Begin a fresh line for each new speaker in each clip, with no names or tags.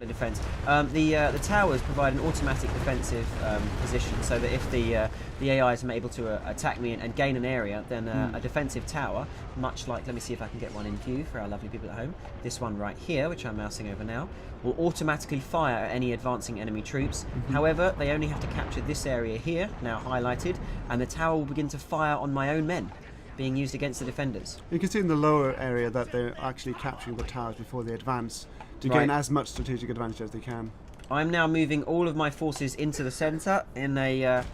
defense. The towers provide an automatic defensive position, so that if the AI is able to attack me and gain an area, then a defensive tower, much like, let me see if I can get one in view for our lovely people at home, this one right here, which I'm mousing over now, will automatically fire at any advancing enemy troops. However, they only have to capture this area here, now highlighted, and the tower will begin to fire on my own men, being used against the defenders.
You can see in the lower area that they're actually capturing the towers before they advance to gain as much strategic advantage as they can.
I'm now moving all of my forces into the centre in a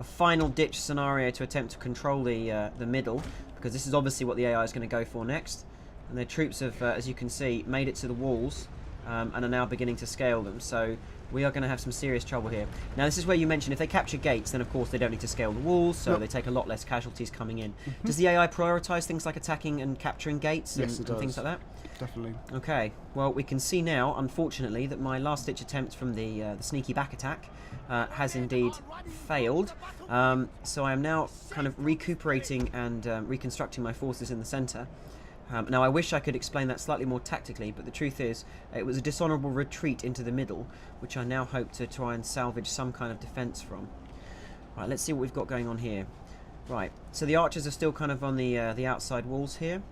final ditch scenario to attempt to control the middle, because this is obviously what the AI is going to go for next. And their troops have, as you can see, made it to the walls and are now beginning to scale them. So we are going to have some serious trouble here. Now, this is where you mentioned if they capture gates, then of course they don't need to scale the walls, so they take a lot less casualties coming in. Does the AI prioritise things like attacking and capturing gates and things like that?
Definitely.
Okay, well, we can see now, unfortunately, that my last-ditch attempt from the sneaky back attack has indeed failed. So I am now kind of recuperating and reconstructing my forces in the centre. Now, I wish I could explain that slightly more tactically, but the truth is, it was a dishonourable retreat into the middle, which I now hope to try and salvage some kind of defence from. Right, let's see what we've got going on here. Right, so the archers are still kind of on the outside walls here.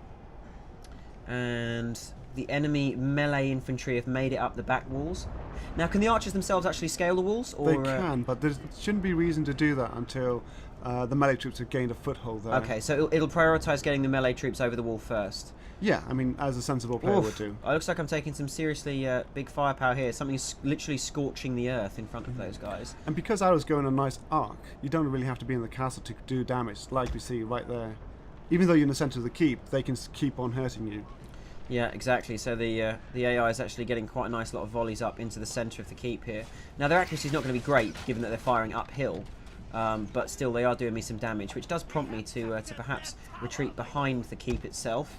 And the enemy melee infantry have made it up the back walls. Now, can the archers themselves actually scale the walls? Or,
they can, but there shouldn't be reason to do that until the melee troops have gained a foothold there.
Okay, so it'll prioritise getting the melee troops over the wall first.
Yeah, I mean, as a sensible player would do.
It looks like I'm taking some seriously big firepower here. Something's literally scorching the earth in front of those guys.
And because arrows go in a nice arc, you don't really have to be in the castle to do damage, like we see right there. Even though you're in the centre of the keep, they can keep on hurting you.
Yeah, exactly. So the AI is actually getting quite a nice lot of volleys up into the centre of the keep here. Now, their accuracy is not going to be great, given that they're firing uphill. But still, they are doing me some damage, which does prompt me to perhaps retreat behind the keep itself.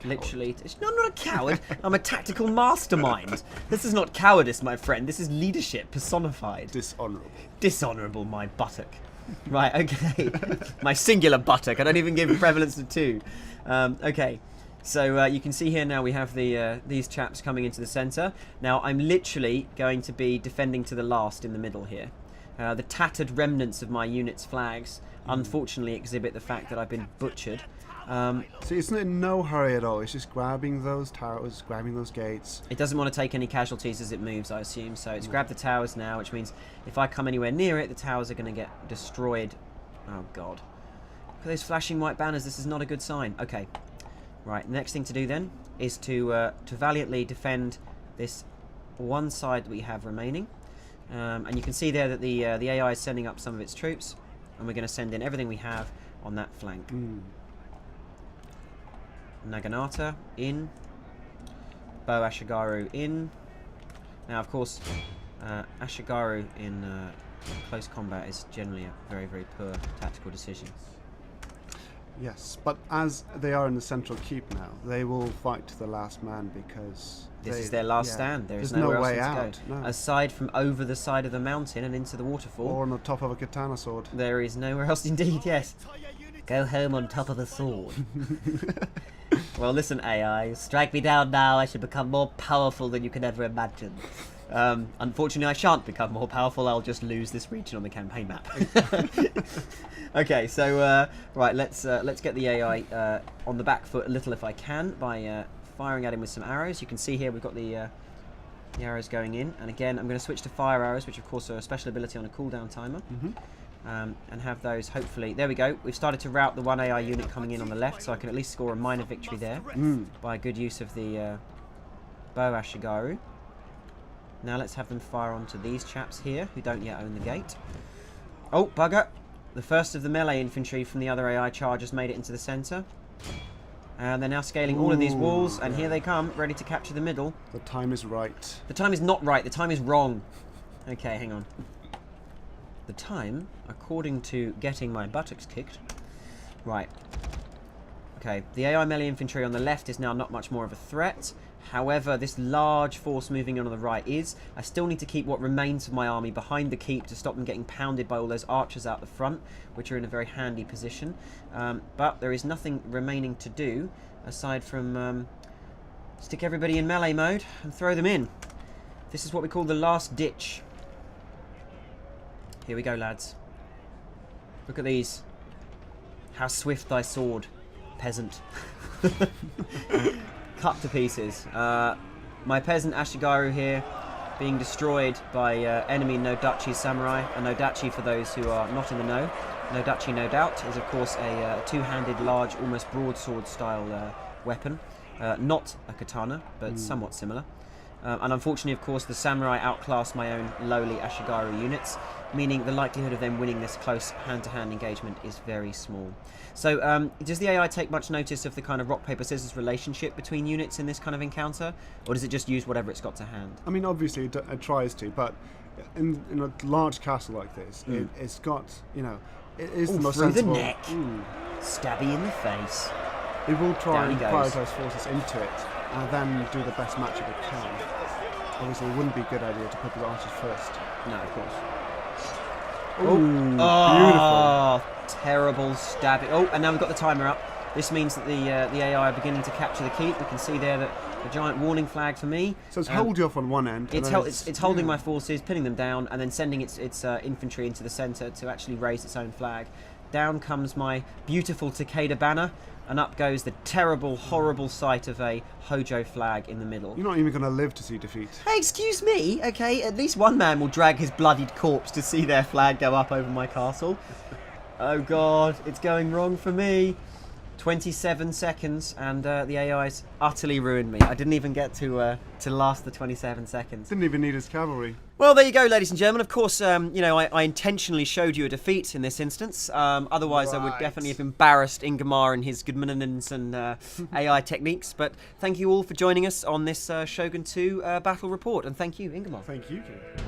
Literally, no, I'm not a coward. I'm a tactical mastermind. This is not cowardice, my friend. This is leadership personified.
Dishonourable.
Dishonourable, my buttock. Right, okay. My singular buttock. I don't even give prevalence of two. Okay. So you can see here now we have these chaps coming into the centre. Now, I'm literally going to be defending to the last in the middle here. The tattered remnants of my unit's flags unfortunately exhibit the fact that I've been butchered.
See, it's in no hurry at all. It's just grabbing those towers, grabbing those gates.
It doesn't want to take any casualties as it moves, I assume. So it's grabbed the towers now, which means if I come anywhere near it, the towers are going to get destroyed. Oh, God. Look at those flashing white banners. This is not a good sign. Okay. Right, the next thing to do then is to valiantly defend this one side that we have remaining. And you can see there that the AI is sending up some of its troops, and we're going to send in everything we have on that flank. Naginata in, Bo Ashigaru in. Now, of course, Ashigaru in close combat is generally a very, very poor tactical decision.
Yes, but as they are in the central keep now, they will fight to the last man because
this is their last stand. There is
no
nowhere
way
else
out.
to go.
No.
Aside from over the side of the mountain and into the waterfall.
Or on the top of a katana sword.
There is nowhere else indeed, yes. Go home on top of a sword. Well, listen, AI, strike me down now. I should become more powerful than you can ever imagine. Unfortunately, I shan't become more powerful. I'll just lose this region on the campaign map. Okay, so right, let's get the AI on the back foot a little if I can by firing at him with some arrows. You can see here we've got the arrows going in, and again I'm going to switch to fire arrows, which of course are a special ability on a cooldown timer. And have those hopefully. There we go. We've started to rout the one AI unit coming in on the left, so I can at least score a minor victory there by good use of the Bo Ashigaru. Now let's have them fire onto these chaps here who don't yet own the gate. Oh, bugger! The first of the melee infantry from the other AI charges made it into the centre. And they're now scaling all of these walls, and here they come, ready to capture the middle.
The time is right.
The time is not right. The time is wrong. Okay, hang on. The time, according to getting my buttocks kicked. Right. Okay, the AI melee infantry on the left is now not much more of a threat. However, this large force moving on the right is. I still need to keep what remains of my army behind the keep to stop them getting pounded by all those archers out the front, which are in a very handy position. But there is nothing remaining to do aside from stick everybody in melee mode and throw them in. This is what we call the last ditch. Here we go, lads. Look at these. How swift thy sword, peasant. Cut to pieces. My peasant Ashigaru here being destroyed by enemy Nodachi samurai. A Nodachi, for those who are not in the know, Nodachi, no doubt, is of course a two-handed, large, almost broadsword style weapon. Not a katana, but somewhat similar. And unfortunately, of course, the samurai outclass my own lowly Ashigaru units, meaning the likelihood of them winning this close hand-to-hand engagement is very small. So, does the AI take much notice of the kind of rock, paper, scissors relationship between units in this kind of encounter? Or does it just use whatever it's got to hand? I
mean, obviously it tries to, but in a large castle like this, it's got, you know, it is the most sensible.
Through the neck. Stabby in the face.
It will try and prioritise forces into it, and then do the best matchup it can. Obviously, it wouldn't be a good idea to put the archers first.
No, of course.
Beautiful.
Terrible stabbing. Oh, and now we've got the timer up. This means that the AI are beginning to capture the keep. We can see there that a giant warning flag for me.
So it's hold you off on one end.
It's holding my forces, pinning them down, and then sending its infantry into the centre to actually raise its own flag. Down comes my beautiful Takeda banner, and up goes the terrible, horrible sight of a Hojo flag in the middle.
You're not even going to live to see defeat.
Hey, excuse me, okay? At least one man will drag his bloodied corpse to see their flag go up over my castle. Oh God, it's going wrong for me. 27 seconds, and the AI's utterly ruined me. I didn't even get to last the 27 seconds.
Didn't even need his cavalry.
Well, there you go, ladies and gentlemen. Of course, you know, I intentionally showed you a defeat in this instance. Otherwise, I would definitely have embarrassed Ingmar and his Gudmundsons and AI techniques. But thank you all for joining us on this Shogun 2 battle report. And thank you, Ingmar.
Thank you, Ken.